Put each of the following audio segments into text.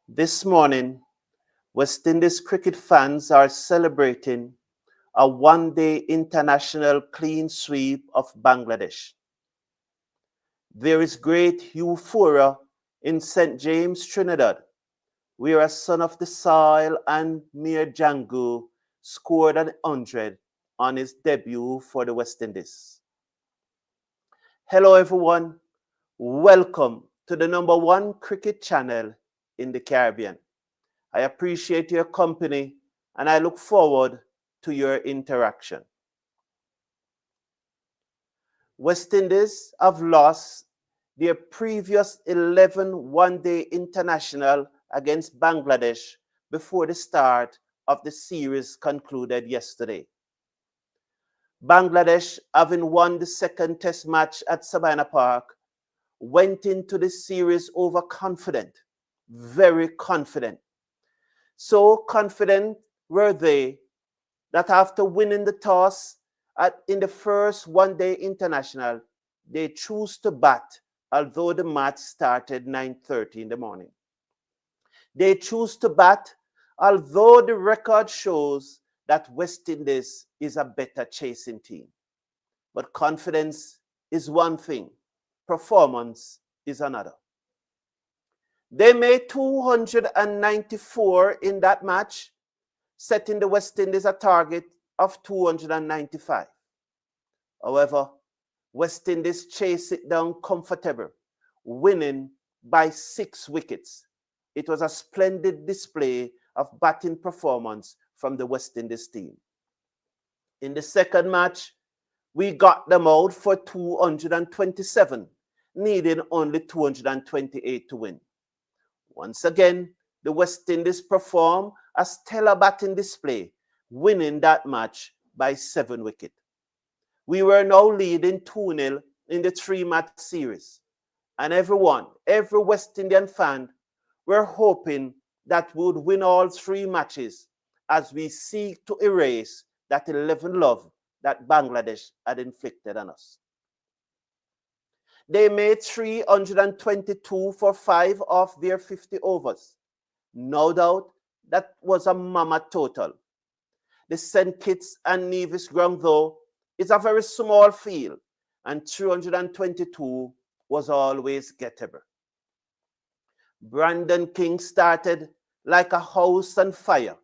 This morning, West Indies cricket fans are celebrating a one-day international clean sweep of Bangladesh. There is great euphoria in St. James, Trinidad, where a son of the soil and Mir Jangu scored an 100 on his debut for the West Indies. Hello everyone, welcome to the #1 cricket channel in the Caribbean. I appreciate your company and I look forward to your interaction. West Indies have lost their previous 11 one-day international against Bangladesh before the start of the series concluded yesterday. Bangladesh, having won the second test match at Sabina Park, went into the series overconfident, very confident. So confident were they that after winning the toss in the first one-day international, they chose to bat, although the match started 9:30 in the morning. They chose to bat, although the record shows that West Indies is a better chasing team. But confidence is one thing, performance is another. They made 294 in that match, setting the West Indies a target of 295. However, West Indies chased it down comfortable, winning by 6 wickets. It was a splendid display of batting performance from the West Indies team. In the second match, we got them out for 227, needing only 228 to win. Once again, the West Indies performed a stellar batting display, winning that match by 7 wickets. We were now leading 2-0 in the 3-match series, and every West Indian fan, were hoping that we would win all 3 matches as we seek to erase that 11 love that Bangladesh had inflicted on us. They made 322 for 5 of their 50 overs. No doubt that was a mammoth total. The St. Kitts and Nevis ground, though, is a very small field, and 322 was always gettable. Brandon King started like a house on fire.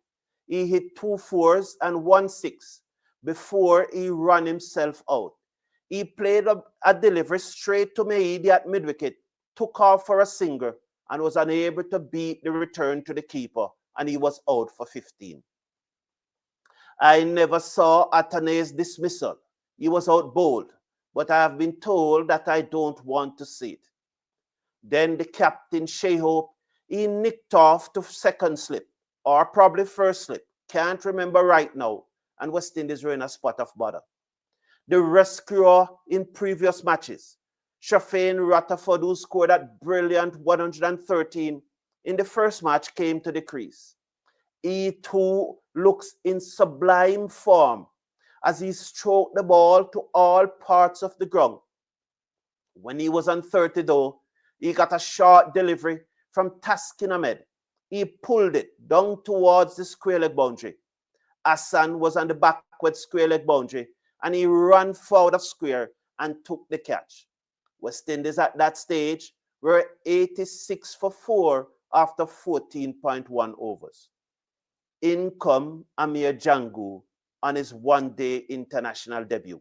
He hit 2 4s and 1 6 before he ran himself out. He played a delivery straight to Meidi at mid-wicket, took off for a single, and was unable to beat the return to the keeper, and he was out for 15. I never saw Atane's dismissal. He was out bowled, but I have been told that I don't want to see it. Then the captain, Shehope, he nicked off to second slip, or probably first slip, can't remember right now, and West Indies were in a spot of bother. The rescuer in previous matches, Shafane Rutherford, who scored that brilliant 113 in the first match, came to the crease. He too looks in sublime form as he stroked the ball to all parts of the ground. When he was on 30 though, he got a short delivery from Taskin Ahmed. He pulled it down towards the square leg boundary. Hassan was on the backward square leg boundary, and he ran forward of square and took the catch. West Indies at that stage were 86 for 4 after 14.1 overs. In come Amir Jangu on his one-day international debut.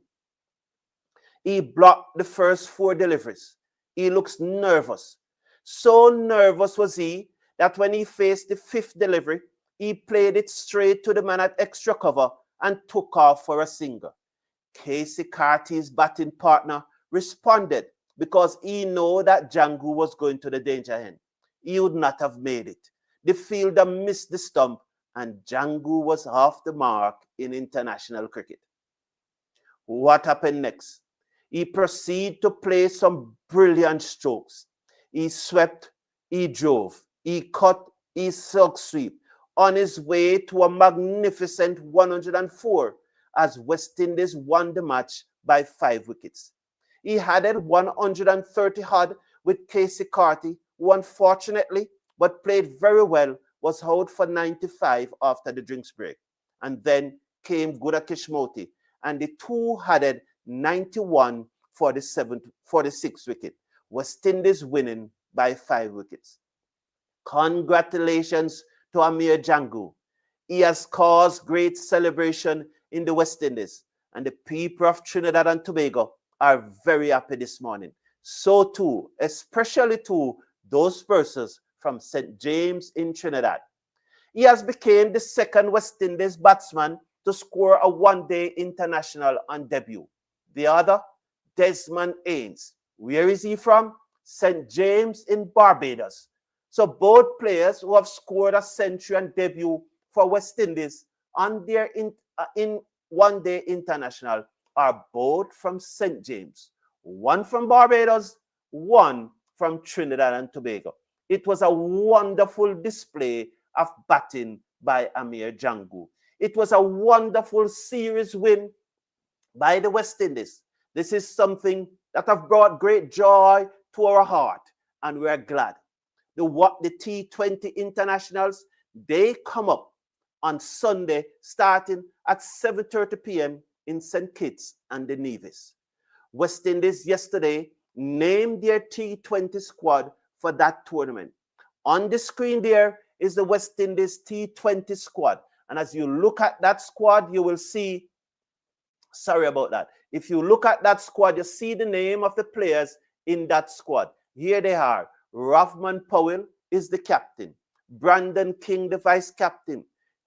He blocked the first 4 deliveries. He looks nervous. So nervous was he that when he faced the 5th delivery, he played it straight to the man at extra cover and took off for a single. Keacy Carty's batting partner responded because he knew that Jangu was going to the danger end. He would not have made it. The fielder missed the stump, and Jangu was off the mark in international cricket. What happened next? He proceeded to play some brilliant strokes. He swept, he drove, he cut, he silk sweep on his way to a magnificent 104 as West Indies won the match by 5 wickets. He added 130 odd with Keacy Carty, who unfortunately but played very well, was out for 95 after the drinks break. And then came Gudakesh Motie, and the two had 91 for the sixth wicket. West Indies winning by 5 wickets. Congratulations to Amir Jangu. He has caused great celebration in the West Indies, and the people of Trinidad and Tobago are very happy this morning. So too, especially to those persons from St. James in Trinidad. He has become the second West Indies batsman to score a one-day international on debut. The other, Desmond Haynes. Where is he from? St. James in Barbados. So both players who have scored a century on debut for West Indies on their in one-day international are both from St. James. One from Barbados, one from Trinidad and Tobago. It was a wonderful display of batting by Amir Jangu. It was a wonderful series win by the West Indies. This is something that have brought great joy to our heart, and we're glad. The T20 Internationals, they come up on Sunday starting at 7:30 p.m. in St. Kitts and the Nevis. West Indies yesterday named their T20 squad for that tournament. On the screen there is the West Indies T20 squad. And as you look at that squad, you will see, sorry about that. If you look at that squad, you see the name of the players in that squad. Here they are. Rovman Powell is the captain. Brandon King, the vice captain.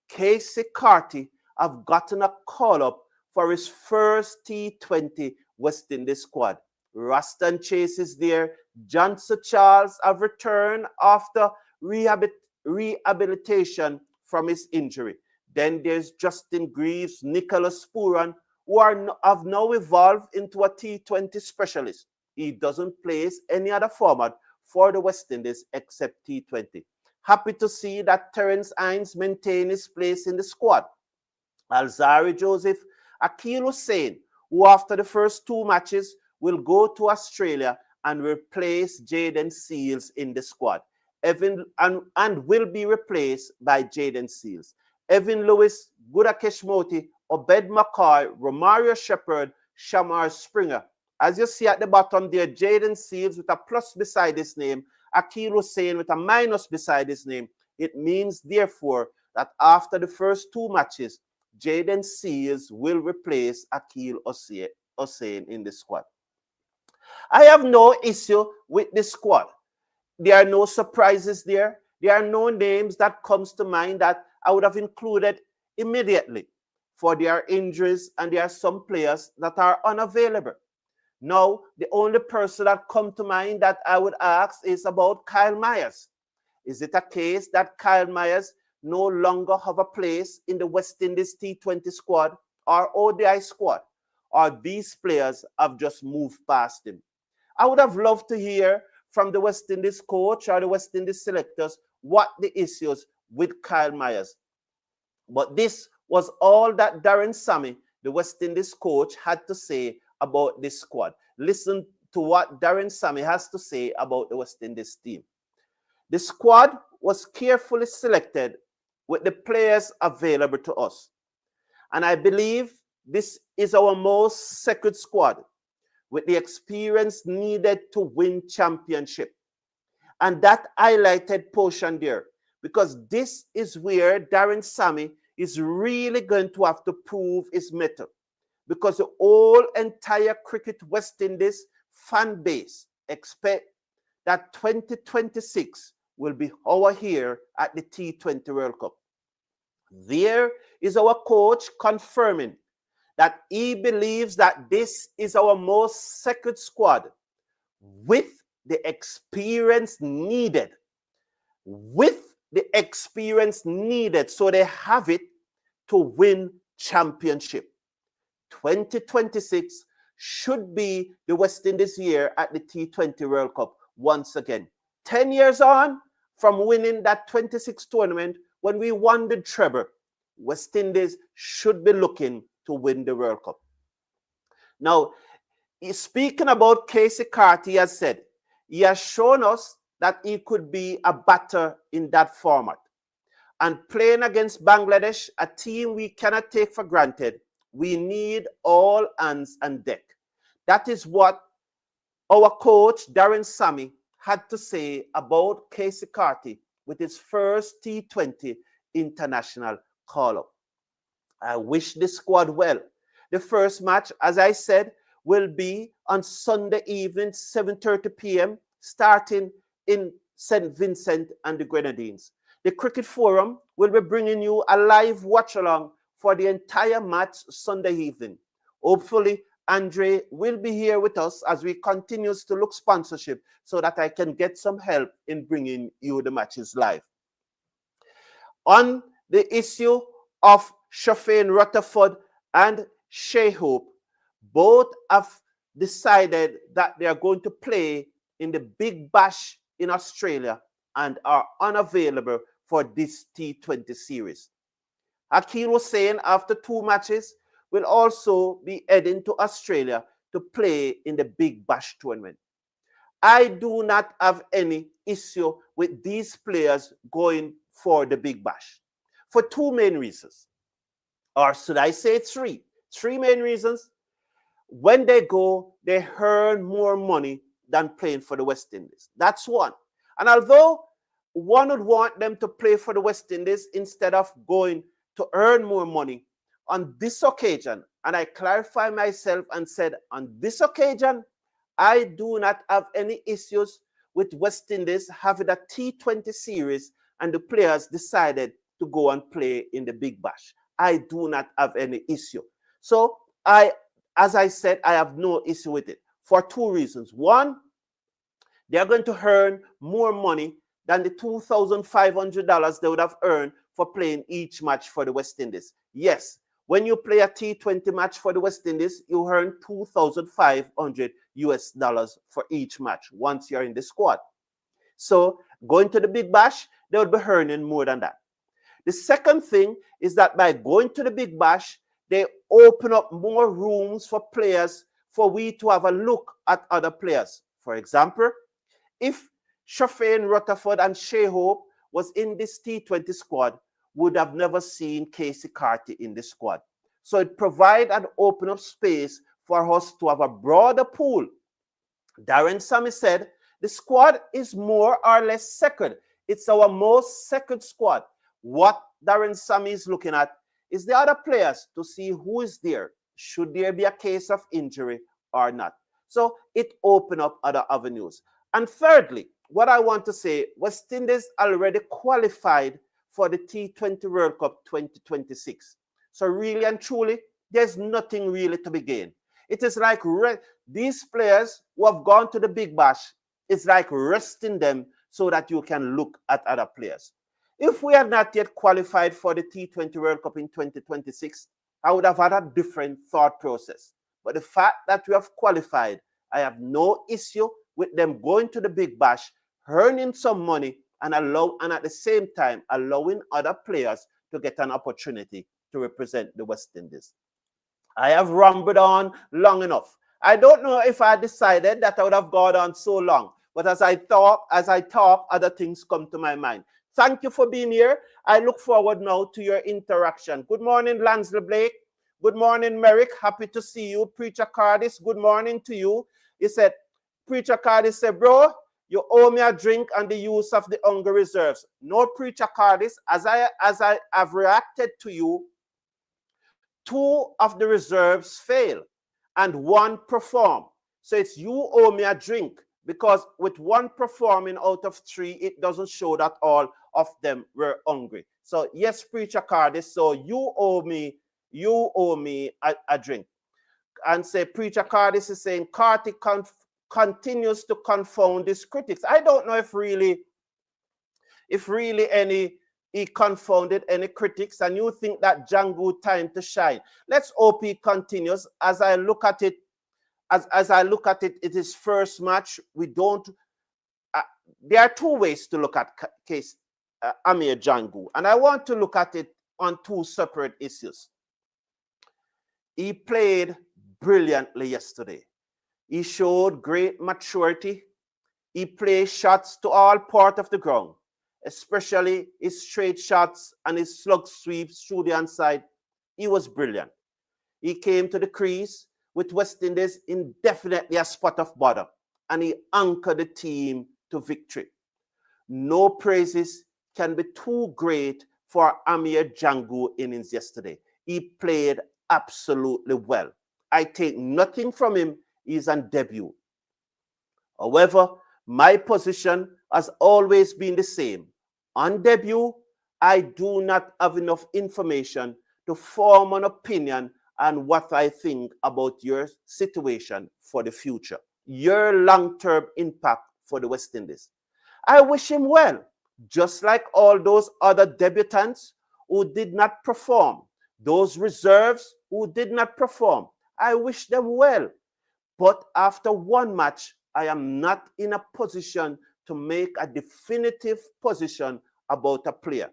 Keacy Carty have gotten a call-up for his first T20 West Indies squad. Roston Chase is there. Johnson Charles have returned after rehabilitation from his injury. Then there's Justin Greaves, Nicholas Pooran, who have now evolved into a T20 specialist. He doesn't play any other format for the West Indies except T20. Happy to see that Terrance Hinds maintained his place in the squad. Alzarri Joseph, Akeal Hosein, who after the first 2 matches will go to Australia and replace Jayden Seales in the squad. And will be replaced by Jayden Seales. Evin Lewis, Gudakesh Motie, Obed McCoy, Romario Shepherd, Shamar Springer. As you see at the bottom there, Jayden Seales with a plus beside his name, Akeal Hosein with a minus beside his name. It means, therefore, that after the first 2 matches, Jayden Seales will replace Akeal Hosein in the squad. I have no issue with this squad. There are no surprises there. There are no names that comes to mind that I would have included immediately, for there are injuries and there are some players that are unavailable. Now, the only person that come to mind that I would ask is about Kyle Myers. Is it a case that Kyle Myers no longer have a place in the West Indies T20 squad or ODI squad, or these players have just moved past him? I would have loved to hear from the West Indies coach or the West Indies selectors what the issues with Kyle Myers. But this was all that Darren Sammy, the West Indies coach, had to say about this squad. Listen to what Darren Sammy has to say about the West Indies team. The squad was carefully selected with the players available to us. And I believe this is our most secret squad with the experience needed to win championship. And that highlighted portion there, because this is where Darren Sammy is really going to have to prove his mettle. Because the whole entire Cricket West Indies fan base expect that 2026 will be our year at the T20 World Cup. There is our coach confirming that he believes that this is our most secret squad with the experience needed. With the experience needed, so they have it to win championship. 2026 should be the West Indies year at the T20 World Cup once again. 10 years on from winning that 26th tournament when we won the treble, West Indies should be looking to win the World Cup. Now, speaking about Keacy Carty, he has said, he has shown us that he could be a batter in that format. And playing against Bangladesh, a team we cannot take for granted, we need all hands on deck. That is what our coach, Darren Sammy, had to say about Keacy Carty with his first T20 International call-up. I wish the squad well. The first match, as I said, will be on Sunday evening, 7:30 p.m., starting in St. Vincent and the Grenadines. The Cricket Forum will be bringing you a live watch-along for the entire match Sunday evening. Hopefully, Andre will be here with us as we continue to look sponsorship so that I can get some help in bringing you the matches live. On the issue of Shafane Rutherford and Shai Hope, both have decided that they are going to play in the Big Bash in Australia and are unavailable for this T20 series. Akeal Hosein, after 2 matches, will also be heading to Australia to play in the Big Bash tournament. I do not have any issue with these players going for the Big Bash for 2 main reasons. Or should I say 3? 3 main reasons. When they go, they earn more money than playing for the West Indies. That's one. And although one would want them to play for the West Indies instead of going to earn more money, on this occasion, and I clarify myself and said, on this occasion, I do not have any issues with West Indies having a T20 series and the players decided to go and play in the Big Bash. I do not have any issue. So as I said, I have no issue with it for 2 reasons. One, they are going to earn more money than the $2,500 they would have earned for playing each match for the West Indies. Yes, when you play a T20 match for the West Indies, you earn $2,500 for each match once you're in the squad. So going to the Big Bash, they would be earning more than that. The second thing is that by going to the Big Bash, they open up more rooms for players for we to have a look at other players. For example, if Shafane Rutherford and Shai Hope was in this T20 squad, would have never seen Keacy Carty in the squad. So it provides and open up space for us to have a broader pool. Darren Sammy said the squad is more or less second. It's our most second squad. What Darren Sammy is looking at is the other players to see who is there. Should there be a case of injury or not? So it opened up other avenues. And thirdly, what I want to say, West Indies already qualified for the T20 World Cup 2026. So really and truly, there's nothing really to be gained. It is like these players who have gone to the Big Bash, it's like resting them so that you can look at other players. If we had not yet qualified for the T20 World Cup in 2026, I would have had a different thought process. But the fact that we have qualified, I have no issue with them going to the Big Bash, earning some money, and at the same time allowing other players to get an opportunity to represent the West Indies. I have rambled on long enough. I don't know if I decided that I would have gone on so long, but as I talk, other things come to my mind. Thank you for being here. I look forward now to your interaction. Good morning, Lansley Blake. Good morning, Merrick. Happy to see you. Preacher Cardis, good morning to you. He said, Preacher Cardis said, bro, you owe me a drink on the use of the Hunger reserves. No, Preacher Cardis, as I have reacted to you, 2 of the reserves fail and 1 perform. So it's you owe me a drink, because with 1 performing out of 3, it doesn't show that all of them were hungry. So yes, Preacher Cardis, so you owe me a drink. And say Preacher Cardis is saying Carty continues to confound his critics. I don't know if really he confounded any critics, and you think that Jangu time to shine. Let's hope he continues. As I look at it, it is first match. We don't. There are 2 ways to look at case Amir Jangu, and I want to look at it on 2 separate issues. He played brilliantly yesterday. He showed great maturity. He plays shots to all part of the ground, especially his straight shots and his slug sweeps through the onside. He was brilliant. He came to the crease with West Indies indefinitely a spot of bother, and he anchored the team to victory. No praises can be too great for Amir Jangu innings yesterday. He played absolutely well. I take nothing from him. He's on debut. However, my position has always been the same. On debut, I do not have enough information to form an opinion on what I think about your situation for the future, your long-term impact for the West Indies. I wish him well, just like all those other debutants who did not perform, those reserves who did not perform. I wish them well. But after one match, I am not in a position to make a definitive position about a player.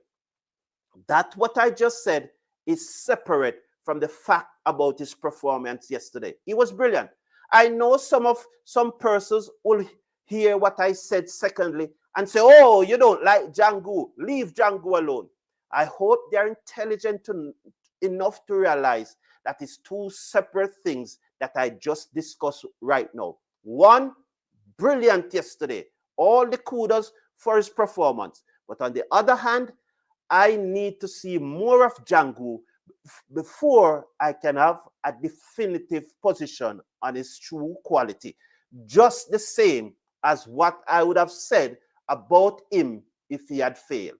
That what I just said is separate from the fact about his performance yesterday. He was brilliant. I know some persons will hear what I said secondly and say, oh, you don't like Jangu. Leave Jangu alone. I hope they're intelligent enough to realize that it's two separate things that I just discussed right now. One, brilliant yesterday. All the kudos for his performance. But on the other hand, I need to see more of Jangu before I can have a definitive position on his true quality. Just the same as what I would have said about him if he had failed.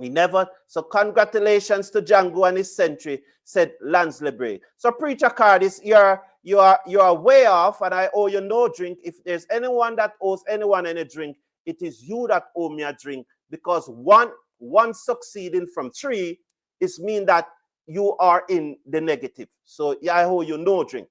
He never. So congratulations to Jangu and his century, said Lance Lebré. So Preacher Cardis, you're way off, and I owe you no drink. If there's anyone that owes anyone any drink, it is you that owe me a drink, because one succeeding from three is mean that you are in the negative. So yeah, I owe you no drink.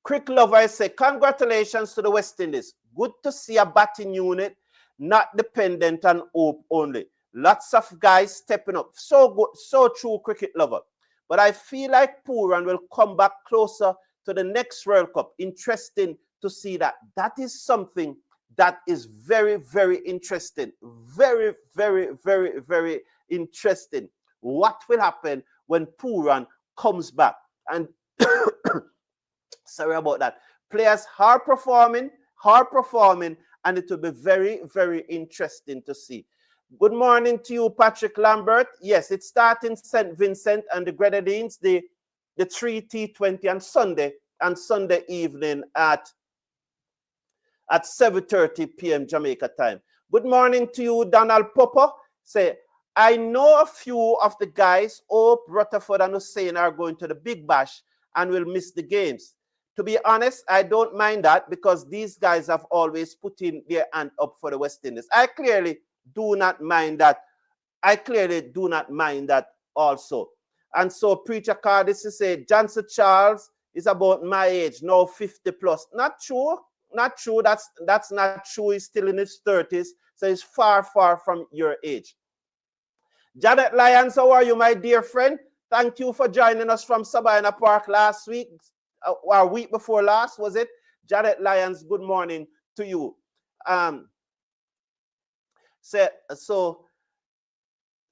Crick Lover, I say congratulations to the West Indies. Good to see a batting unit not dependent on hope only. Lots of guys stepping up. So good, so true, Cricket Lover. But I feel like Pooran will come back closer to the next World Cup. Interesting to see that. That is something that is very, very interesting. Very, very, very, very interesting. What will happen when Pooran comes back? And sorry about that. Players are performing, and it will be very, very interesting to see. Good morning to you, Patrick Lambert. Yes, it's starting St. Vincent and the Grenadines, the 3 T20 on Sunday evening at 7:30 p.m. Jamaica time. Good morning to you, Donald Popper. Say, I know a few of the guys, Hope, Rutherford, and Hussein, are going to the Big Bash and will miss the games. To be honest, I don't mind that, because these guys have always put in their hand up for the West Indies. I clearly do not mind that. Also. And so Preacher Cardis is say Johnson Charles is about my age, now 50 plus. Not true. That's not true. He's still in his 30s. So he's far, far from your age. Janet Lyons, how are you, my dear friend? Thank you for joining us from Sabina Park last week, or week before last, was it? Janet Lyons, good morning to you. So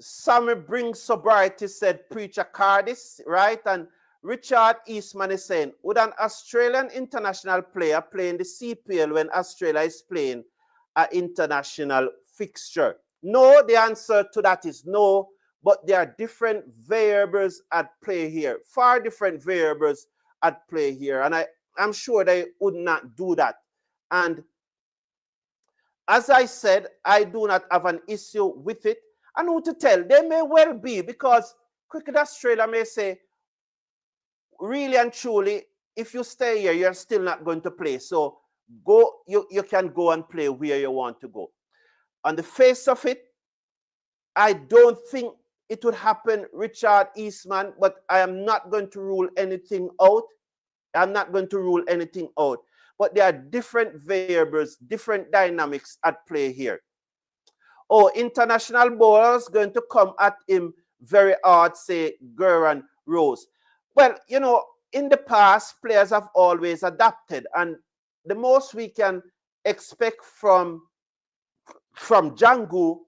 Sammy brings sobriety, said Preacher Cardis, right? And Richard Eastman is saying, would an Australian international player play in the CPL when Australia is playing an international fixture? No, the answer to that is no, but there are different variables at play here, far different variables at play here, and I'm sure they would not do that. And as I said, I do not have an issue with it. And who to tell? They may well be, because Cricket Australia may say, really and truly, if you stay here, you're still not going to play. So go, you can go and play where you want to go. On the face of it, I don't think it would happen, Richard Eastman, but I am not going to rule anything out. But there are different variables, different dynamics at play here. Oh, international bowlers going to come at him very hard, say Geraint Rose. Well, you know, in the past, players have always adapted, and the most we can expect from Jangu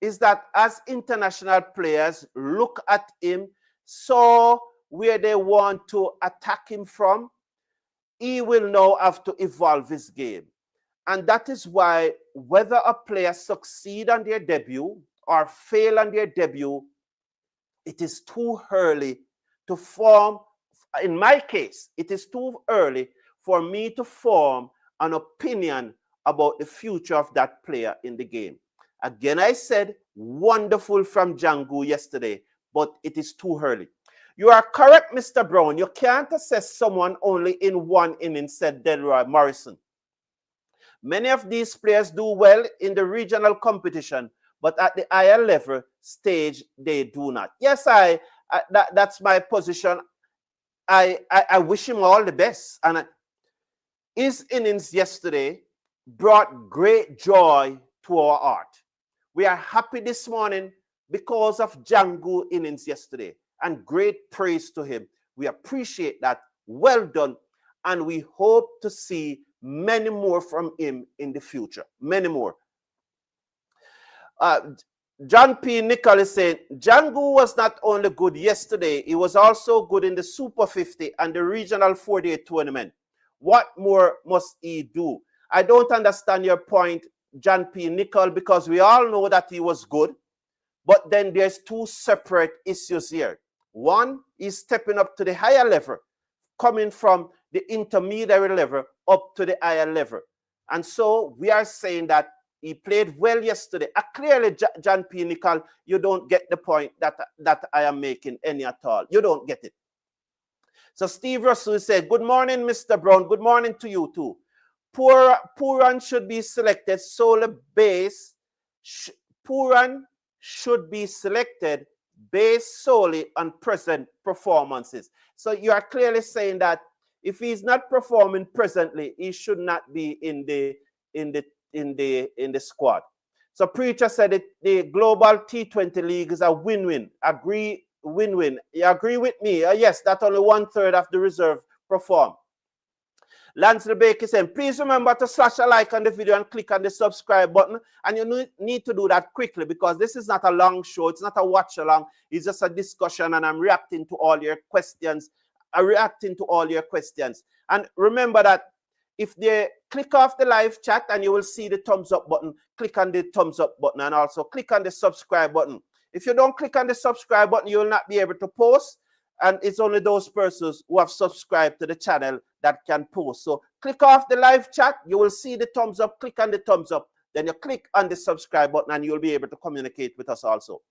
is that as international players look at him, so where they want to attack him from, he will now have to evolve his game. And that is why whether a player succeed on their debut or fail on their debut, it is too early to form, in my case, it is too early for me to form an opinion about the future of that player in the game. Again, I said wonderful from Jangu yesterday, but it is too early. You are correct, Mr. Brown. You can't assess someone only in one inning, said Delroy Morrison. Many of these players do well in the regional competition, but at the higher level stage, they do not. Yes, that's my position. I wish him all the best. And his innings yesterday brought great joy to our heart. We are happy this morning because of Jangu innings yesterday, and great praise to him. We appreciate that. Well done. And we hope to see many more from him in the future. Many more. John P. Nicol is saying, Jangu was not only good yesterday, he was also good in the Super 50 and the Regional 48 tournament. What more must he do? I don't understand your point, John P. Nicol, because we all know that he was good, but then there's two separate issues here. One is stepping up to the higher level, coming from the intermediary level up to the higher level. And so we are saying that he played well yesterday. Clearly, John P. Nicol, you don't get the point that I am making any at all. You don't get it. So Steve Russell said, good morning, Mr. Brown. Good morning to you too. Pooran should be selected solely based. Pooran should be selected based solely on present performances. So you are clearly saying that if he's not performing presently, he should not be in the squad. So Preacher said that the global T20 league is a win-win. Win-win. You agree with me? Yes, that only 1/3 of the reserve perform. Lance Baker saying, please remember to slash a like on the video and click on the subscribe button. And you need to do that quickly because this is not a long show. It's not a watch along. It's just a discussion and I'm reacting to all your questions. And remember that if they click off the live chat and you will see the thumbs up button, click on the thumbs up button and also click on the subscribe button. If you don't click on the subscribe button, you will not be able to post. And it's only those persons who have subscribed to the channel that can post. So click off the live chat. You will see the thumbs up. Click on the thumbs up. Then you click on the subscribe button and you'll be able to communicate with us also.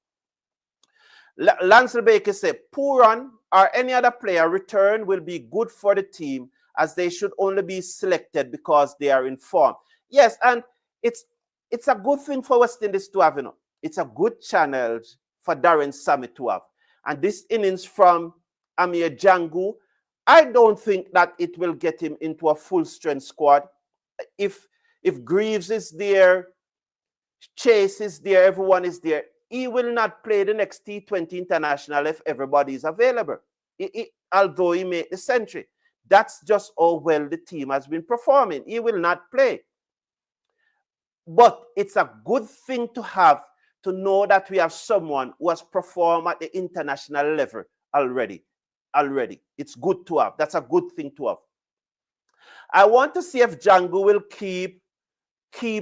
Lance Baker said, Pooran or any other player return will be good for the team as they should only be selected because they are in form. Yes, and it's a good thing for West Indies to have, you know. It's a good channel for Darren Sammy to have. And this innings from Amir Jangu, I don't think that it will get him into a full-strength squad. If Greaves is there, Chase is there, everyone is there, he will not play the next T20 International if everybody is available, although he made the century. That's just how well the team has been performing. He will not play. But it's a good thing to have, to know that we have someone who has performed at the international level already. It's good to have. That's a good thing to have. I want to see if Jangu will keep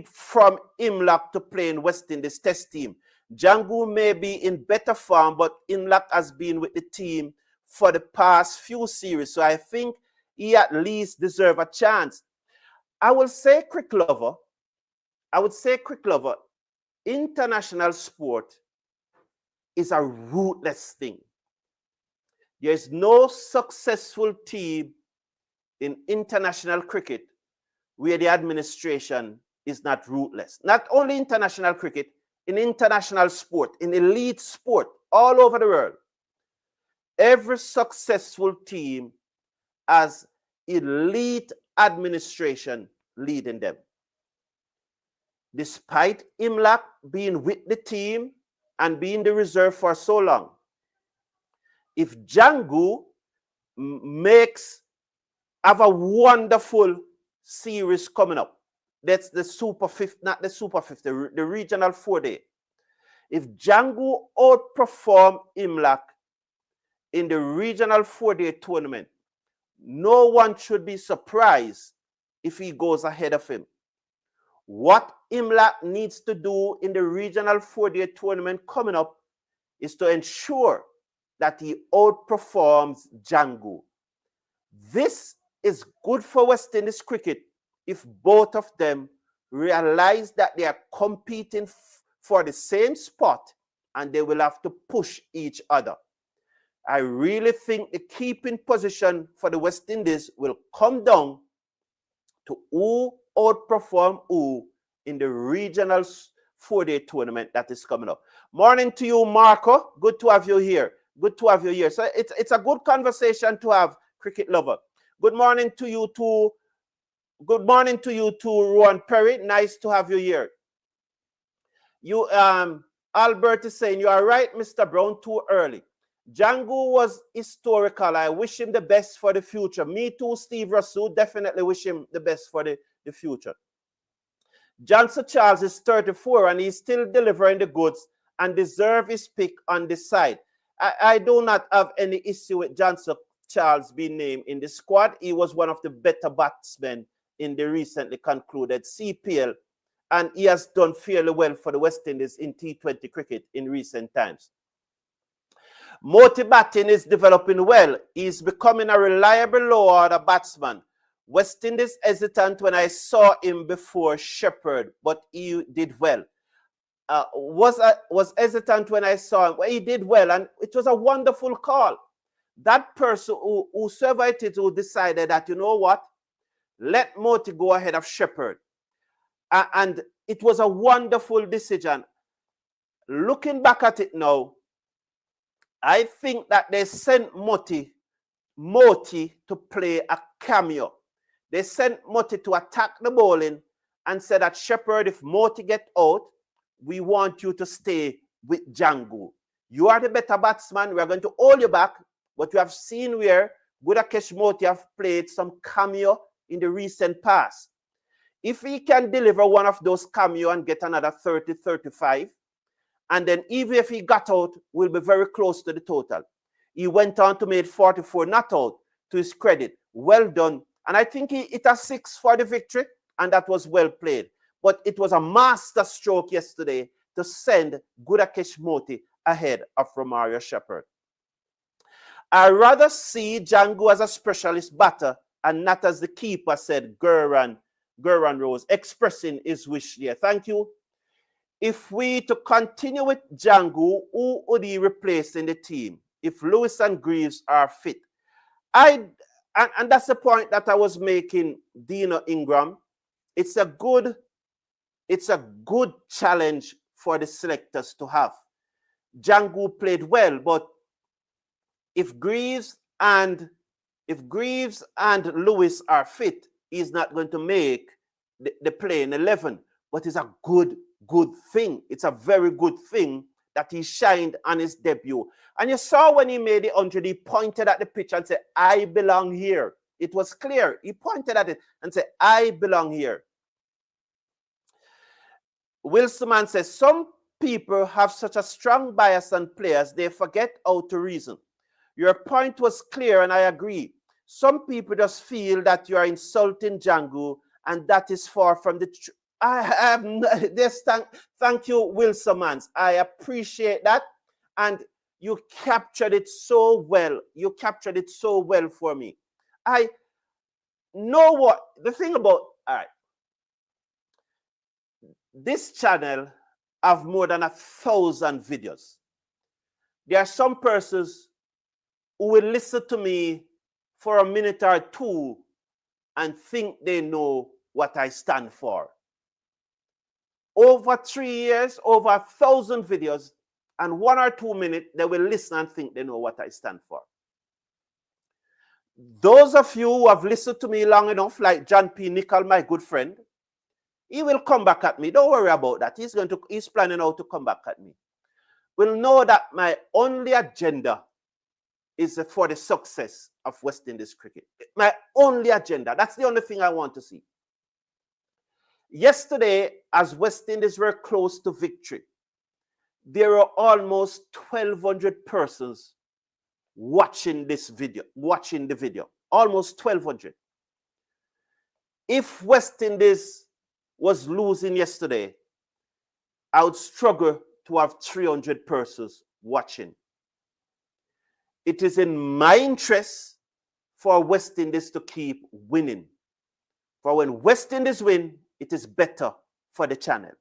from Imlach to play in West Indies test team. Jangu may be in better form, but Imlach has been with the team for the past few series. So I think he at least deserves a chance. I would say, cricket lover, international sport is a ruthless thing. There is no successful team in international cricket where the administration is not ruthless. Not only international cricket, in international sport, in elite sport, all over the world. Every successful team has elite administration leading them. Despite Imlach being with the team and being the reserve for so long, if Jangu have a wonderful series coming up, That's the Super 50, not the Super 50, the regional 4-day. If Jangu outperform Imlach in the regional 4-day tournament, no one should be surprised if he goes ahead of him. What Imlach needs to do in the regional 4-day tournament coming up is to ensure that he outperforms Jangu. This is good for West Indies cricket if both of them realize that they are competing for the same spot and they will have to push each other. I really think the keeping position for the West Indies will come down to who outperform who in the regional 4-day tournament that is coming up. Morning to you, Marco. Good to have you here. Good to have you here. So it's a good conversation to have, cricket lover. Good morning to you too. Good morning to you too, Rowan Perry. Nice to have you here. You Albert is saying you are right, Mr. Brown, too early. Jangu was historical. I wish him the best for the future. Me too, Steve Russell. Definitely wish him the best for the future. Johnson Charles is 34 and he's still delivering the goods and deserve his pick on the side. I do not have any issue with Johnson Charles being named in the squad. He was one of the better batsmen in the recently concluded CPL, and he has done fairly well for the West Indies in T20 cricket in recent times. Motie batting is developing well. He's becoming a reliable low-order batsman. West Indies hesitant when I saw him before Shepherd, but he did well. Was hesitant when I saw him. Well, he did well, and it was a wonderful call. That person whosoever it is who decided that, you know what, let Motie go ahead of Shepherd. And it was a wonderful decision. Looking back at it now, I think that they sent Motie to play a cameo. They sent Motie to attack the bowling and said that Shepherd, if Motie get out, we want you to stay with Jangu. You are the better batsman. We are going to hold you back. But you have seen where Gudakesh Motie have played some cameo in the recent past. If he can deliver one of those cameo and get another 30, 35, and then even if he got out, we'll be very close to the total. He went on to make 44 not out, to his credit. Well done. And I think he hit a 6 for the victory, and that was well played. But it was a master stroke yesterday to send Gudakesh Motie ahead of Romario Shepherd. I rather see Jangu as a specialist batter and not as the keeper, said Guran Rose, expressing his wish there. Thank you. If we to continue with Jangu, who would he replace in the team if Lewis and Greaves are fit? And that's the point that I was making, Dino Ingram. It's a good challenge for the selectors to have. Jangu played well, but if Greaves and Lewis are fit, he's not going to make the playing 11. But it's a good thing. It's a very good thing that he shined on his debut. And you saw when he made the 100, he pointed at the pitch and said, I belong here. It was clear. He pointed at it and said, I belong here. Wilson says, some people have such a strong bias on players, they forget how to reason. Your point was clear, and I agree. Some people just feel that you are insulting Jangu, and that is far from the truth. Thank you, Wilson Mans. I appreciate that, and you captured it so well. You captured it so well for me. I know what the thing about. All right, this channel have more than 1,000 videos. There are some persons who will listen to me for a minute or two and think they know what I stand for. Over 3 years, over 1,000 videos, and 1 or 2 minutes, they will listen and think they know what I stand for. Those of you who have listened to me long enough, like John P. Nicol, my good friend, he will come back at me. Don't worry about that. He's planning out to come back at me. Will know that my only agenda is for the success of West Indies cricket. My only agenda. That's the only thing I want to see. Yesterday, as West Indies were close to victory, there were almost 1,200 persons watching this video, watching the video. Almost 1,200. If West Indies was losing yesterday, I would struggle to have 300 persons watching. It is in my interest for West Indies to keep winning. For when West Indies win, it is better for the channel.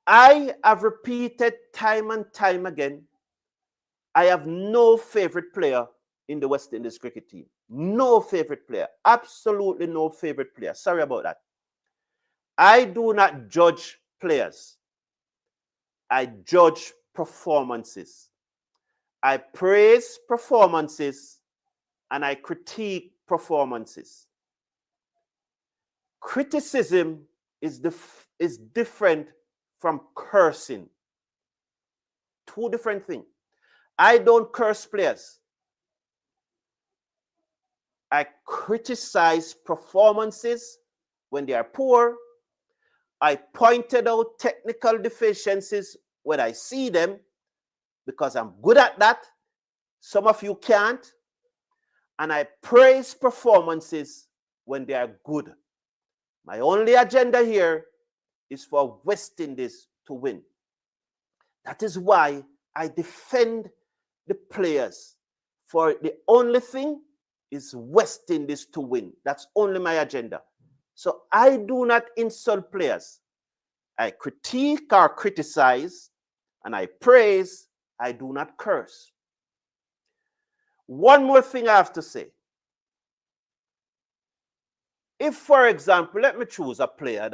I have repeated time and time again, I have no favorite player in the West Indies cricket team. No favorite player. Absolutely no favorite player. Sorry about that. I do not judge players. I judge performances. I praise performances and I critique performances. Criticism is different from cursing. Two different things. I don't curse players. I criticize performances when they are poor. I pointed out technical deficiencies when I see them because I'm good at that. Some of you can't. And I praise performances when they are good. My only agenda here is for West Indies to win. That is why I defend the players. For the only thing is West Indies to win. That's only my agenda. So I do not insult players. I critique or criticize, and I praise. I do not curse. One more thing I have to say. If, for example, let me choose a player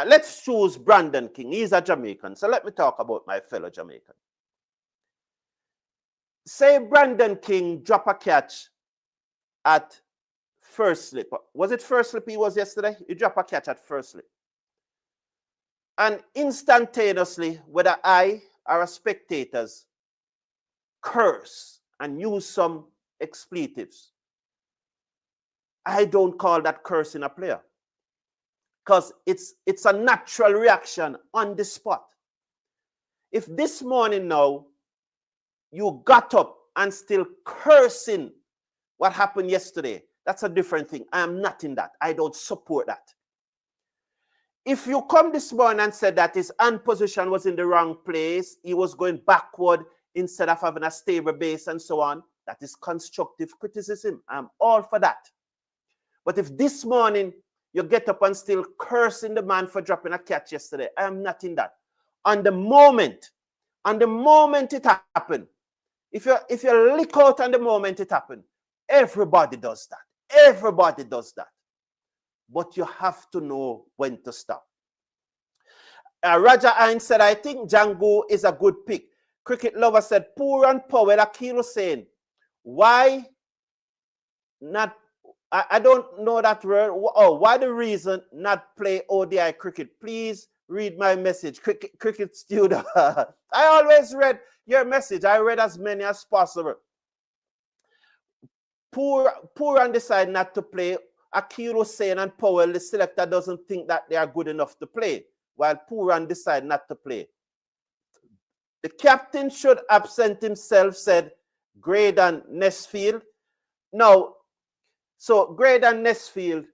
let's choose Brandon King. He's a Jamaican. So let me talk about my fellow Jamaican. Say Brandon King drop a catch at first slip. Was it first slip he was yesterday? He dropped a catch at first slip. And instantaneously, whether I or spectators curse and use some expletives, I don't call that cursing a player. Because it's a natural reaction on the spot. If this morning now, you got up and still cursing what happened yesterday, that's a different thing. I am not in that. I don't support that. If you come this morning and said that his hand position was in the wrong place, he was going backward instead of having a stable base and so on, that is constructive criticism. I'm all for that. But if this morning you get up and still cursing the man for dropping a catch yesterday, I am not in that. On the moment it happened, if you lick out on the moment it happened, everybody does that. Everybody does that. But you have to know when to stop. Raja Hinds said, I think Jangu is a good pick. Cricket Lover said, Pooran, Powell, Akeal Hosein. Why not? I don't know that word. Oh, why the reason not play ODI cricket? Please read my message. Cricket student. I always read your message. I read as many as possible. Pooran decided not to play. Akeal Hosein and Powell, the selector doesn't think that they are good enough to play, while Pooran decided not to play. The captain should absent himself, said Graydon Nesfield. Now, so Graydon Nesfield,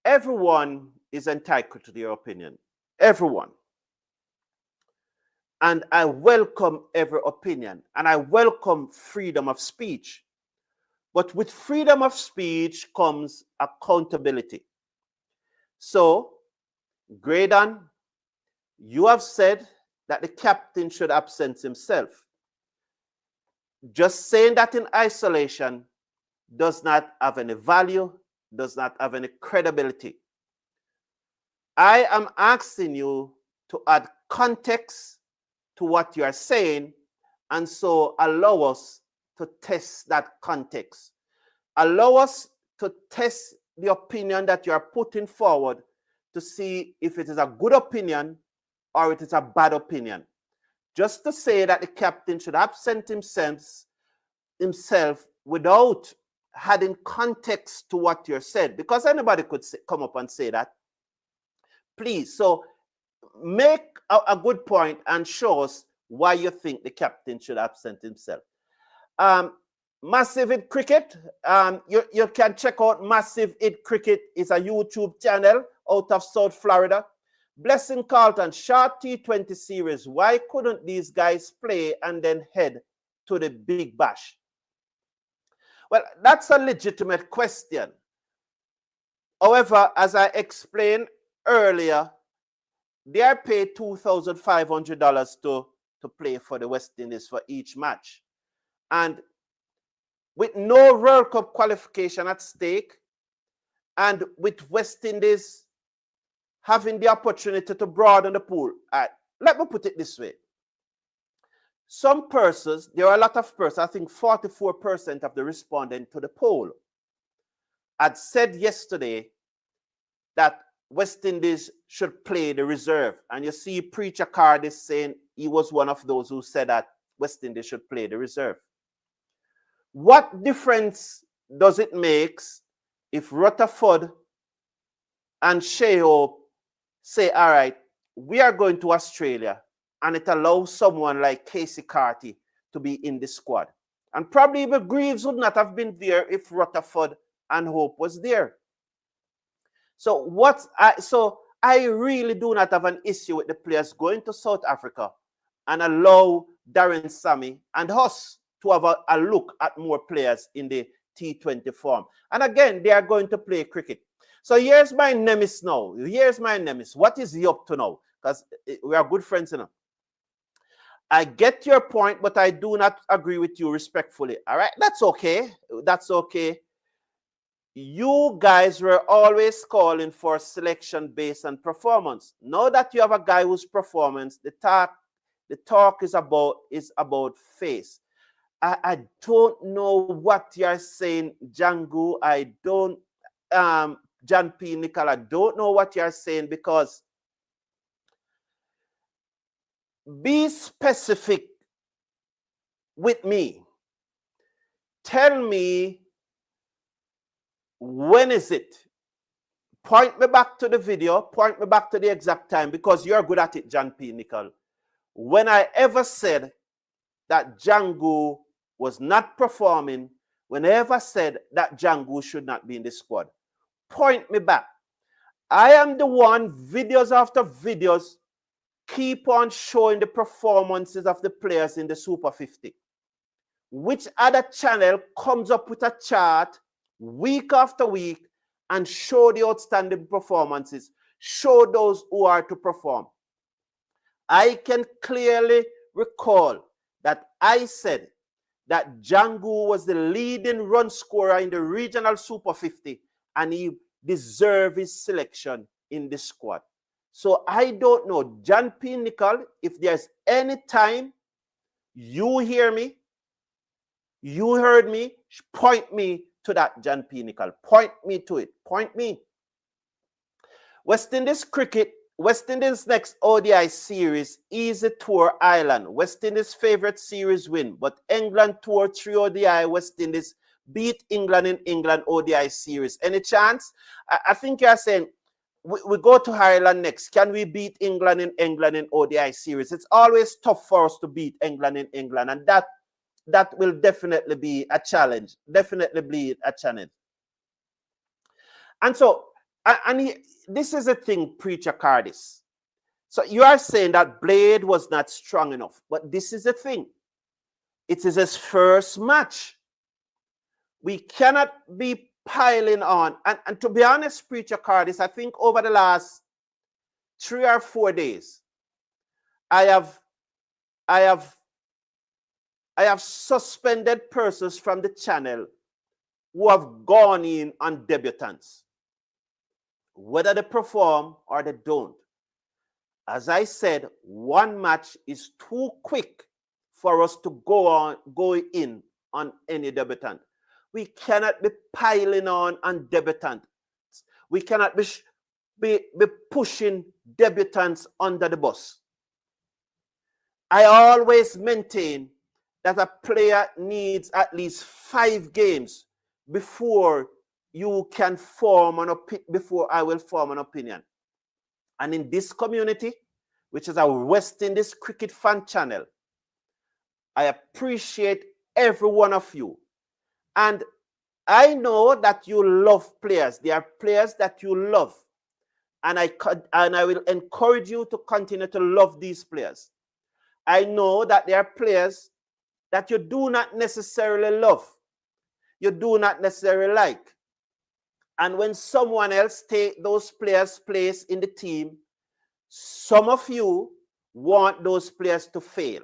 everyone is entitled to their opinion. Everyone. And I welcome every opinion, and I welcome freedom of speech. But with freedom of speech comes accountability. So, Graydon, you have said that the captain should absent himself. Just saying that in isolation does not have any value, does not have any credibility. I am asking you to add context to what you are saying, and so allow us to test that context. Allow us to test the opinion that you are putting forward to see if it is a good opinion or it is a bad opinion. Just to say that the captain should absent himself himself without adding context to what you said, because anybody could come up and say that. Please, so make a good point and show us why you think the captain should absent himself. Massive Hit Cricket, you can check out Massive Hit Cricket. It's a YouTube channel out of South Florida. Blessing Carlton, short T20 series. Why couldn't these guys play and then head to the Big Bash? Well, that's a legitimate question. However, as I explained earlier, they are paid $2,500 to play for the West Indies for each match. And with no World Cup qualification at stake, and with West Indies having the opportunity to broaden the pool, let me put it this way. Some persons, there are a lot of persons, I think 44% of the respondents to the poll had said yesterday that West Indies should play the reserve. And you see Preacher Carty saying he was one of those who said that West Indies should play the reserve. What difference does it make if Rutherford and Sheo say, all right, we are going to Australia, and it allows someone like Keacy Carty to be in the squad? And probably even Greaves would not have been there if Rutherford and Hope was there. So I really do not have an issue with the players going to South Africa and allow Darren, Sammy, and us to have a look at more players in the T20 form. And again, they are going to play cricket. So here's my nemesis now. Here's my nemesis. What is he up to now? Because we are good friends, you know. I get your point, but I do not agree with you respectfully. All right? That's okay. That's okay. You guys were always calling for selection based on performance. Now that you have a guy whose performance, the talk is about face. I don't know what you're saying, Jangu. I don't, John P. Nicol, I don't know what you're saying, because be specific with me. Tell me, when is it? Point me back to the video, point me back to the exact time, because you're good at it, John P. Nicol. When I ever said that Jangu was not performing, when I ever said that Jangu should not be in the squad, point me back. I am the one, videos after videos, keep on showing the performances of the players in the Super 50. Which other channel comes up with a chart week after week and show the outstanding performances, show those who are to perform? I can clearly recall that I said that Jangu was the leading run scorer in the regional Super 50 and he deserved his selection in the squad. So I don't know, John P. Nicol, if there's any time you hear me, you heard me, point me to that, John P. Nicol. Point me to it. Point me. West Indies cricket, West Indies' next ODI series is a Tour Island. West Indies' favorite series win, but England Tour 3 ODI, West Indies beat England in England ODI series. Any chance? I think you're saying, we go to Ireland next. Can we beat England in ODI series? It's always tough for us to beat England in England, and that will definitely be a challenge. Definitely be a challenge. And so, this is a thing, Preacher Carty. So you are saying that Blade was not strong enough, but this is the thing. It is his first match. We cannot be piling on. And to be honest, Preacher Carty, I think over the last 3 or 4 days, I have suspended persons from the channel who have gone in on debutants, whether they perform or they don't. As I said, one match is too quick for us to go in on any debutant. We cannot be piling on debutants. We cannot be pushing debutants under the bus. I always maintain that a player needs at least 5 games before you can form an opinion, before I will form an opinion. And in this community, which is a West Indies cricket fan channel, I appreciate every one of you. And I know that you love players. There are players that you love. And I will encourage you to continue to love these players. I know that there are players that you do not necessarily love. You do not necessarily like. And when someone else takes those players' place in the team, some of you want those players to fail.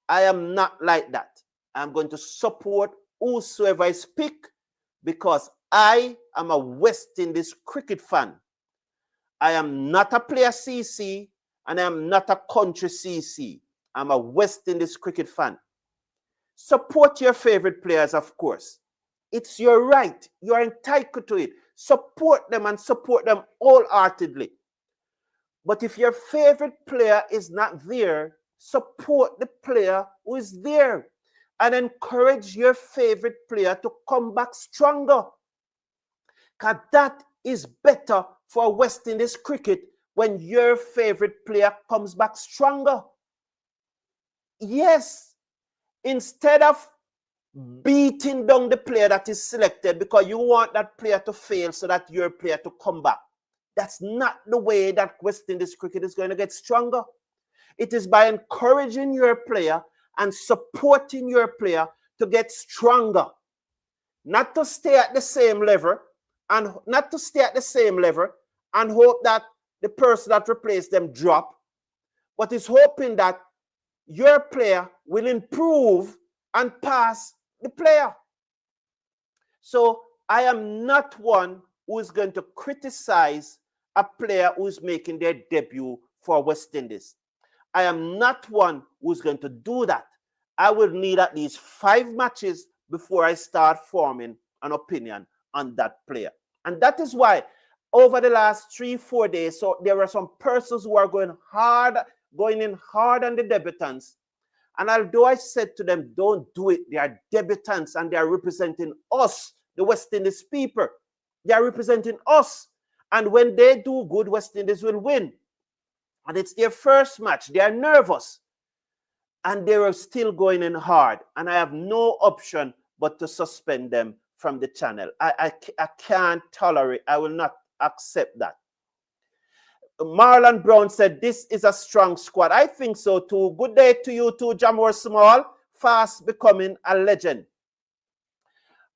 I am not like that. I'm going to support whosoever is picked because I am a West Indies cricket fan. I am not a player CC and I am not a country CC. I'm a West Indies cricket fan. Support your favorite players, of course. It's your right. You are entitled to it. Support them and support them wholeheartedly. But if your favorite player is not there, support the player who is there and encourage your favorite player to come back stronger. Because that is better for West Indies cricket when your favorite player comes back stronger. Yes, instead of beating down the player that is selected because you want that player to fail so that your player to come back. That's not the way that West Indies cricket is going to get stronger. It is by encouraging your player and supporting your player to get stronger. Not to stay at the same level and not to stay at the same level and hope that the person that replaced them drop, but is hoping that your player will improve and pass the player. So I am not one who is going to criticize a player who is making their debut for West Indies. I am not one who is going to do that. I will need at least 5 matches before I start forming an opinion on that player. And that is why over the last 3-4 days, so there were some persons who are going in hard on the debutants. And although I said to them, don't do it, they are debutants and they are representing us, the West Indies people. They are representing us. And when they do good, West Indies will win. And it's their first match. They are nervous. And they are still going in hard. And I have no option but to suspend them from the channel. I can't tolerate, I will not accept that. Marlon Brown said, this is a strong squad. I think so too. Good day to you too, Jamor Small. Fast becoming a legend.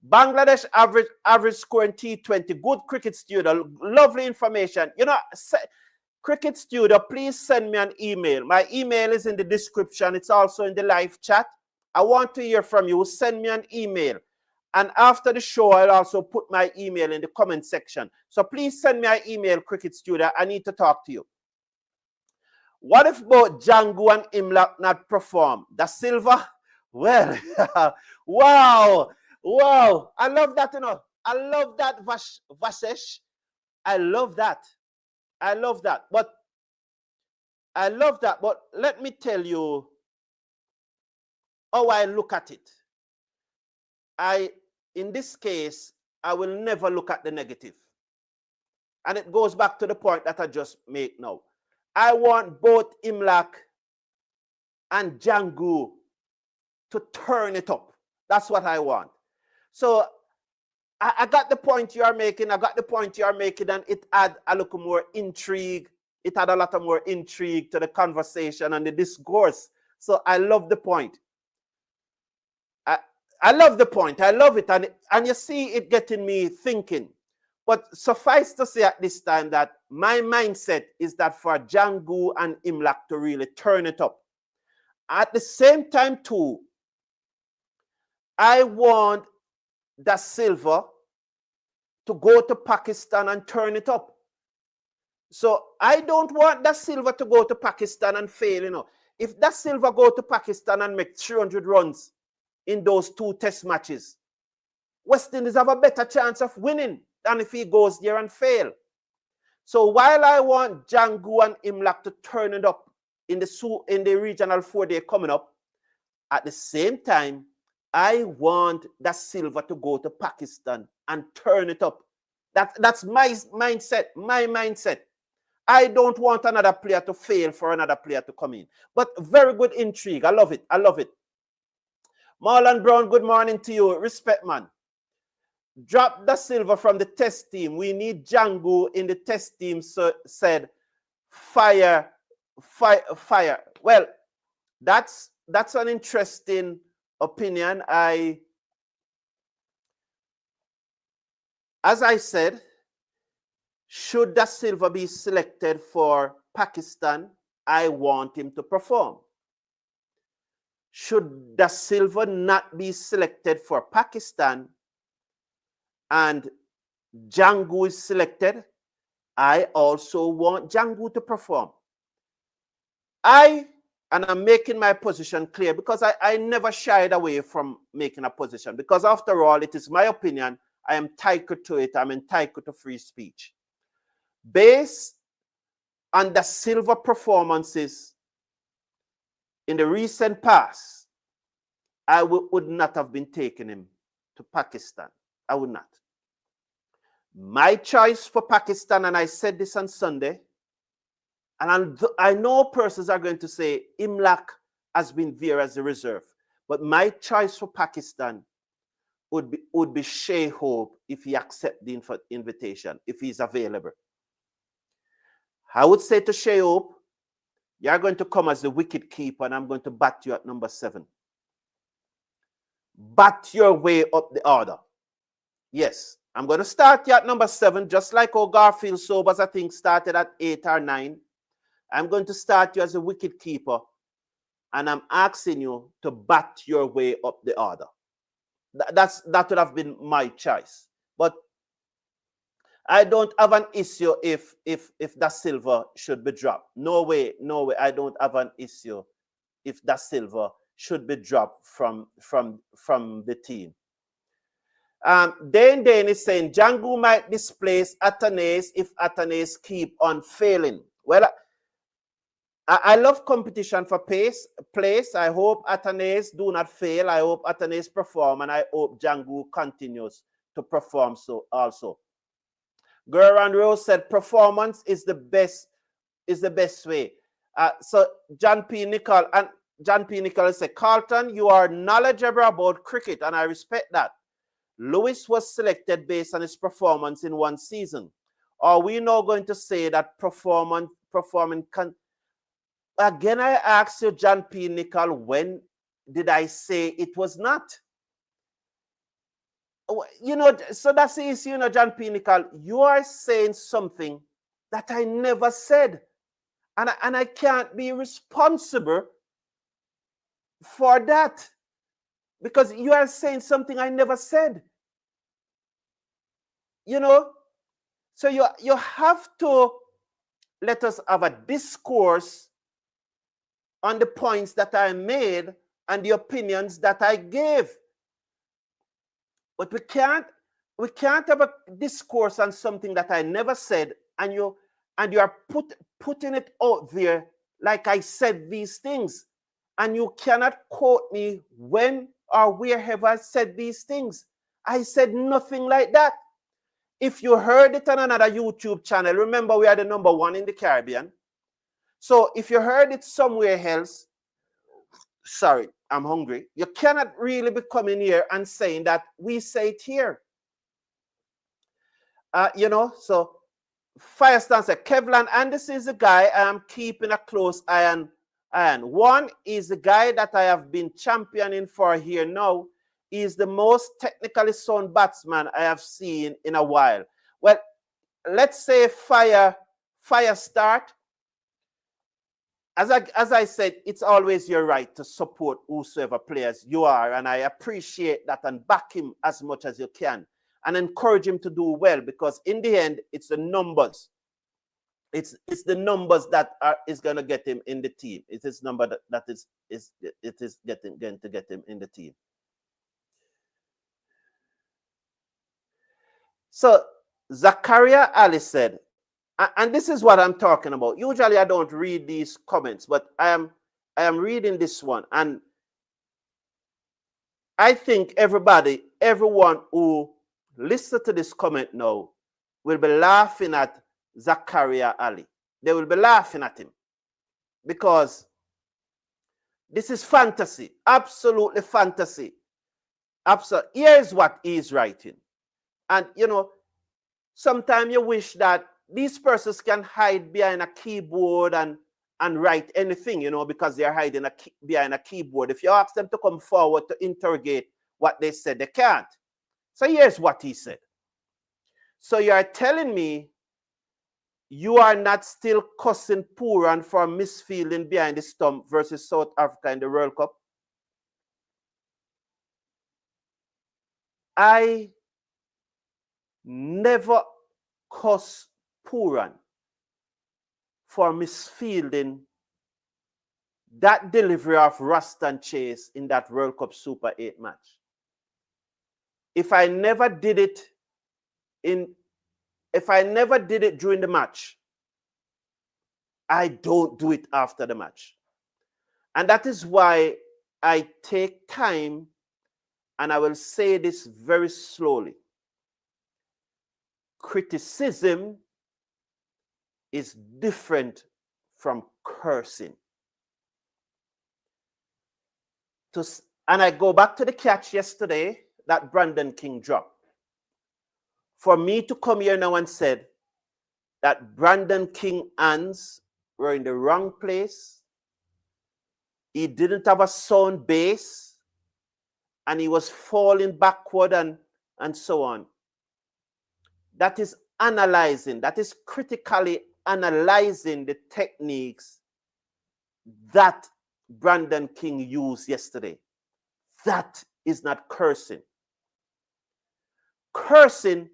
Bangladesh average score in T20. Good cricket studio. Lovely information. You know, cricket studio, please send me an email. My email is in the description. It's also in the live chat. I want to hear from you. Send me an email. And after the show, I'll also put my email in the comment section. So please send me an email, Cricket Studio. I need to talk to you. What if both Jangu and Imlak not perform? Da Silva? Well, wow. Wow. I love that, you know. I love that, Vasesh. I love that. I love that. But let me tell you how I look at it. In this case, I will never look at the negative. And it goes back to the point that I just made now. I want both Imlak and Jangu to turn it up. That's what I want. So I got the point you are making. I got the point you are making, and it add a little more intrigue. It had a lot of more intrigue to the conversation and the discourse. So I love the point. I love the point. I love it. And you see it getting me thinking. But suffice to say at this time that my mindset is that for Jangu and Imlak to really turn it up. At the same time, too, I want Da Silva to go to Pakistan and turn it up. So I don't want Da Silva to go to Pakistan and fail, you know. If Da Silva go to Pakistan and make 300 runs in those 2 test matches, West Indies have a better chance of winning than if he goes there and fail. So while I want Jangu and Imlak to turn it up in the regional 4-day coming up, At the same time, I want that silver to go to Pakistan and turn it up. That's my mindset. I don't want another player to fail for another player to come in. But very good intrigue. I love it. Marlon Brown, good morning to you. Respect, man. Drop the silver from the test team. We need Jangu in the test team, so said fire. Well, that's an interesting opinion. As I said, should Da Silva be selected for Pakistan, I want him to perform. Should Da Silva not be selected for Pakistan and Jangu is selected, I also want Jangu to perform. And I'm making my position clear because I never shied away from making a position, because after all, it is my opinion. I am entitled to it. I'm entitled to free speech. Based on the silver performances in the recent past, I would not have been taking him to Pakistan. I would not. My choice for Pakistan, and I said this on Sunday, and I know persons are going to say Imlak has been there as a reserve, but my choice for Pakistan would be Shai Hope if he accepts the invitation, if he's available. I would say to Shai Hope, you're going to come as the wicket keeper, and I'm going to bat you at number 7. Bat your way up the order. Yes, I'm going to start you at number 7, just like Garfield Sobers, I think, started at 8 or 9. I'm going to start you as a wicket keeper, and I'm asking you to bat your way up the order. That would have been my choice. But I don't have an issue if Da Silva should be dropped. No way. I don't have an issue if Da Silva should be dropped from the team. Dane is saying Jangu might displace Athanaze if Athanaze keep on failing. Well, I love competition for place. I hope Athanaze do not fail. I hope Athanaze perform, and I hope Jangu continues to perform so also. Gerard Rose said performance is the best way. So John P. Nicol said, Carlton, you are knowledgeable about cricket, and I respect that. Lewis was selected based on his performance in one season. Are we now going to say that performing can... Again, I ask you, John P. Nicol, when did I say it was not? So that's the issue, John P. Nicol. You are saying something that I never said. And I can't be responsible for that. Because you are saying something I never said. So you have to let us have a discourse on the points that I made and the opinions that I gave. But we can't have a discourse on something that I never said, and you are putting it out there like I said these things, and you cannot quote me when or wherever I said these things. I said nothing like that. If you heard it on another YouTube channel, remember we are the number 1 in the Caribbean. So if you heard it somewhere else, sorry, I'm hungry. You cannot really be coming here and saying that we say it here. So Firestone said, Kevlan Anderson is the guy I am keeping a close eye on. One is the guy that I have been championing for here now. He is the most technically sound batsman I have seen in a while. Well, let's say fire start. As I said, it's always your right to support whosoever players you are, and I appreciate that and back him as much as you can and encourage him to do well, because in the end, it's the numbers. It's the numbers that is going to get him in the team. It is number that is going to get him in the team. So Zakaria Ali said, and this is what I'm talking about. Usually I don't read these comments, but I am reading this one. And I think everyone who listens to this comment now will be laughing at Zakaria Ali. They will be laughing at him because this is fantasy, absolutely fantasy. Absolutely. Here's what he's writing. And, you know, sometimes you wish that these persons can hide behind a keyboard and write anything, you know, because they're hiding behind a keyboard. If you ask them to come forward to interrogate what they said, they can't. So here's what he said. So you are telling me you are not still cussing Pooran for misfielding behind the stump versus South Africa in the World Cup? I never cuss Pooran for misfielding that delivery of Roston Chase in that World Cup Super 8 match. If I never did it during the match, I don't do it after the match. And that is why I take time, and I will say this very slowly. Criticism is different from cursing. And I go back to the catch yesterday that Brandon King dropped. For me to come here now and said that Brandon King hands were in the wrong place, he didn't have a sound base, and he was falling backward and so on. That is analyzing, that is critically analyzing the techniques that Brandon King used yesterday. That is not cursing. Cursing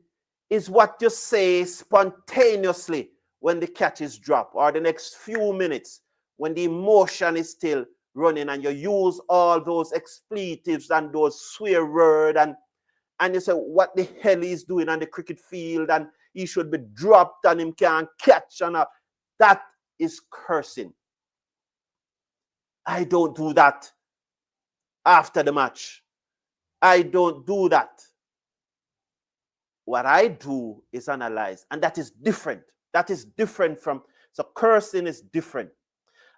is what you say spontaneously when the catch is dropped, or the next few minutes when the emotion is still running, and you use all those expletives and those swear words, and you say what the hell he's doing on the cricket field, and he should be dropped and him can't catch, and that is cursing. I don't do that after the match. I don't do that. What I do is analyze, and that is different. That is different from, so cursing is different.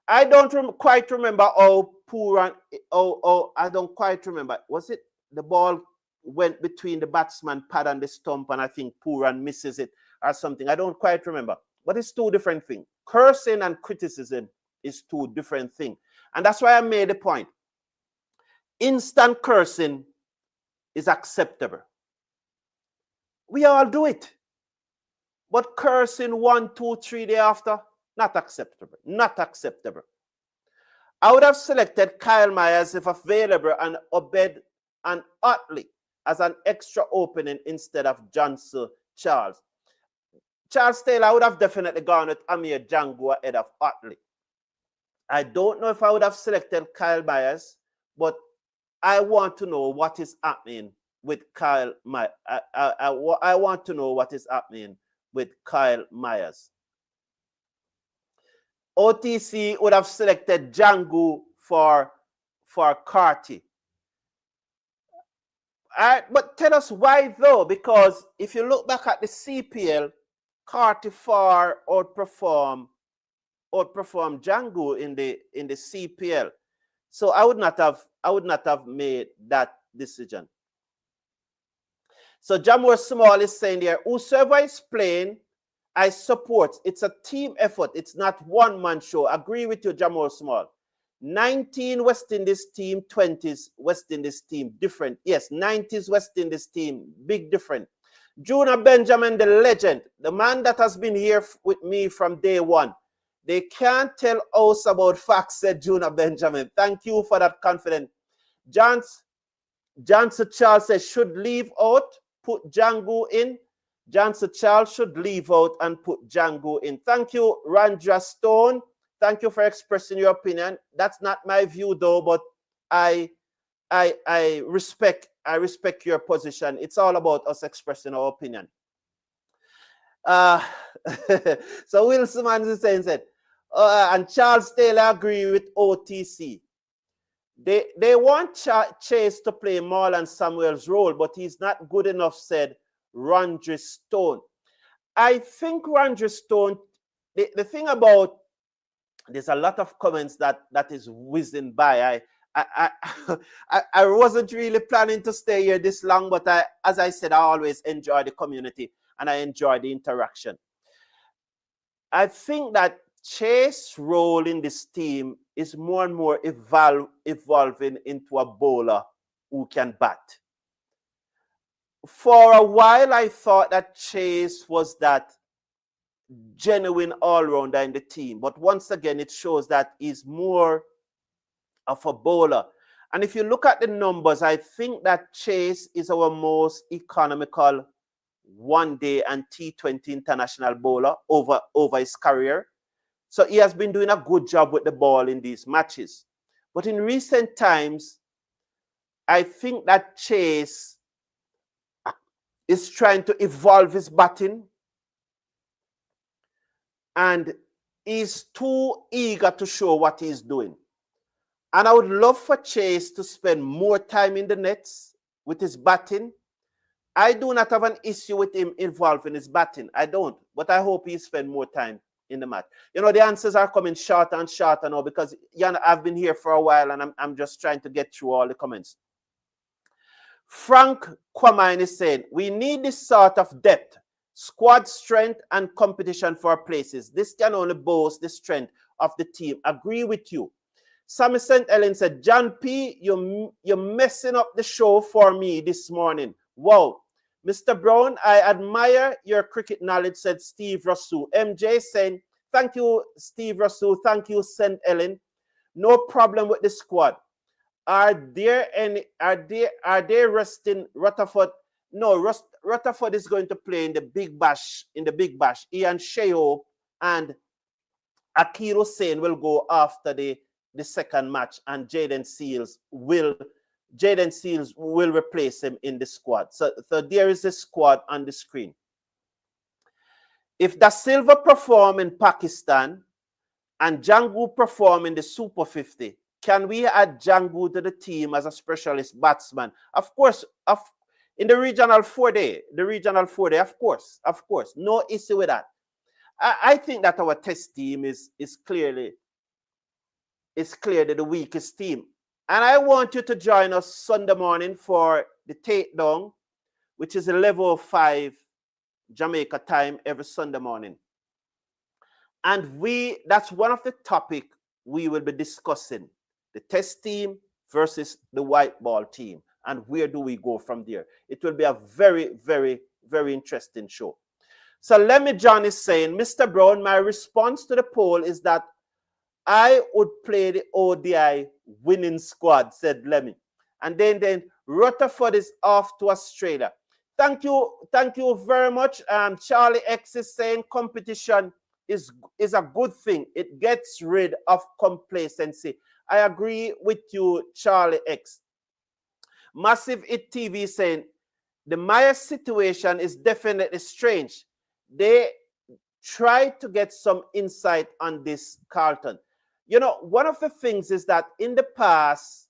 I don't quite remember how Pooran, I don't quite remember. Was it the ball went between the batsman pad and the stump, and I think Pooran misses it or something? I don't quite remember. But it's two different things. Cursing and criticism is two different things. And that's why I made the point. Instant cursing is acceptable. We all do it. But cursing 1, 2, 3 days after, not acceptable. Not acceptable. I would have selected Kyle Myers if available and Obed and Utley as an extra opening instead of Johnson Charles. Charles Taylor, I would have definitely gone with Amir Jangu ahead of Utley. I don't know if I would have selected Kyle Myers, but I want to know what is happening with Kyle Myers. I want to know what is happening with Kyle Myers. OTC would have selected Jangu for Carty. But tell us why though, because if you look back at the CPL, Carty far outperformed Jangu in the CPL. So I would not have made that decision. So Jamur Small is saying there, whosoever is playing, I support. It's a team effort. It's not one-man show. Agree with you, Jamur Small. 19 West Indies team, 20s West Indies team, different. Yes, 90s West Indies team, big different. Juna Benjamin, the legend, the man that has been here with me from day one. They can't tell us about facts, said Juna Benjamin. Thank you for that confidence. Johnson Charles says, should leave out, put Jangu in. Johnson Charles should leave out and put Jangu in. Thank you, Randra Stone. Thank you for expressing your opinion. That's not my view, though, but I respect your position. It's all about us expressing our opinion. So Wilson is saying, and Charles Taylor agree with OTC. They want Chase to play Marlon Samuel's role, but he's not good enough, said Rondre Stone. I think Rondre Stone, the thing about, there's a lot of comments that is whizzing by. I wasn't really planning to stay here this long, but as I said, I always enjoy the community and I enjoy the interaction. I think that Chase's role in this team is more and more evolving into a bowler who can bat. For a while, I thought that Chase was that genuine all-rounder in the team. But once again, it shows that he's more of a bowler. And if you look at the numbers, I think that Chase is our most economical one-day and T20 international bowler over his career. So he has been doing a good job with the ball in these matches. But in recent times, I think that Chase is trying to evolve his batting. And he's too eager to show what he's doing. And I would love for Chase to spend more time in the nets with his batting. I do not have an issue with him involving his batting. I don't. But I hope he spend more time in the match. You know, the answers are coming shorter and shorter now because I've been here for a while and I'm just trying to get through all the comments. Frank Kwamine is saying, we need this sort of depth, squad strength and competition for places. This can only boast the strength of the team. Agree with you. Sammy St. Ellen said, John P., you're messing up the show for me this morning. Wow. Mr. Brown, I admire your cricket knowledge, said Steve Rasu. MJ saying, thank you, Steve Rasu. Thank you, St. Ellen. No problem with the squad. Are they resting Rutherford? No, Rutherford is going to play in the Big Bash. Ian Sheo and Akeal Hosein will go after the second match, and Jaden Seals will replace him in the squad. So there is a squad on the screen. If Da Silva perform in Pakistan and Jangu perform in the Super 50, can we add Jangu to the team as a specialist batsman? Of course, in the regional 4-day, of course. No issue with that. I think that our test team is clearly the weakest team. And I want you to join us Sunday morning for the takedown, which is 11:05 Jamaica time every Sunday morning. And that's one of the topics we will be discussing. The test team versus the white ball team. And where do we go from there? It will be a very, very, very interesting show. So Lemmy John is saying, Mr. Brown, my response to the poll is that I would play the ODI winning squad, said Lemmy. And then Rutherford is off to Australia. Thank you very much. Charlie X is saying competition is a good thing. It gets rid of complacency. I agree with you, Charlie X. Massive It TV saying the Myers situation is definitely strange. They try to get some insight on this, Carlton. You know, one of the things is that in the past,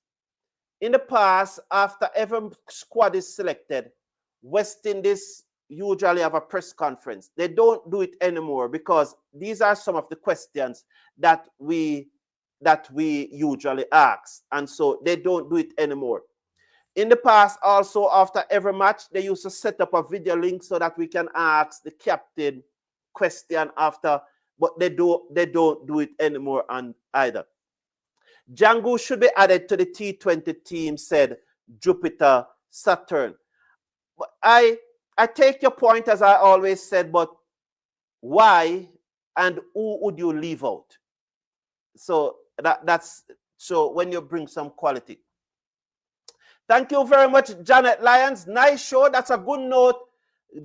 after every squad is selected, West Indies usually have a press conference. They don't do it anymore because these are some of the questions that we usually ask. And so they don't do it anymore. In the past, also, after every match, they used to set up a video link so that we can ask the captain question after, but they don't do it anymore either. Jangu should be added to the T20 team, said Jupiter Saturn. But I take your point, as I always said, but why and who would you leave out? So that's when you bring some quality. Thank you very much, Janet Lyons. Nice show. That's a good note.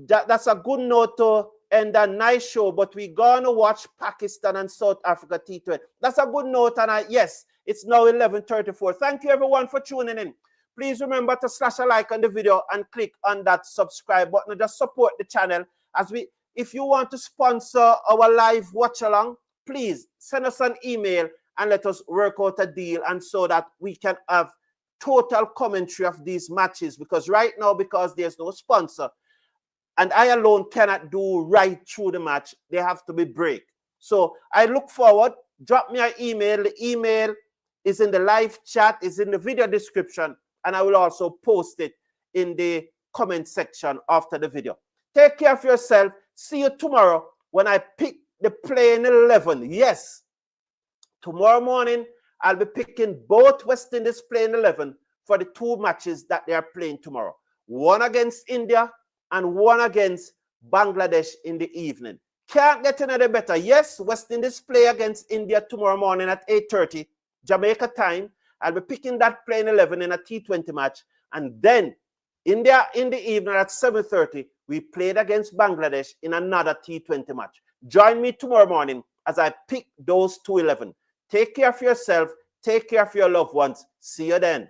That's a good note to end a nice show. But we're going to watch Pakistan and South Africa T20. That's a good note. And yes, it's now 11:34. Thank you, everyone, for tuning in. Please remember to slash a like on the video and click on that subscribe button. Just support the channel. If you want to sponsor our live watch along, please send us an email and let us work out a deal, and so that we can have total commentary of these matches, because right now, because there's no sponsor, and I alone cannot do right through the match, they have to be break. So I look forward. Drop me an email. The email is in the live chat, is in the video description, and I will also post it in the comment section after the video. Take care of yourself. See you tomorrow when I pick the playing 11. Yes, tomorrow morning I'll be picking both West Indies playing 11 for the 2 matches that they are playing tomorrow. One against India and one against Bangladesh in the evening. Can't get any better. Yes, West Indies play against India tomorrow morning at 8:30 Jamaica time. I'll be picking that playing 11 in a T20 match. And then India in the evening at 7:30, we played against Bangladesh in another T20 match. Join me tomorrow morning as I pick those 2 11. Take care of yourself. Take care of your loved ones. See you then.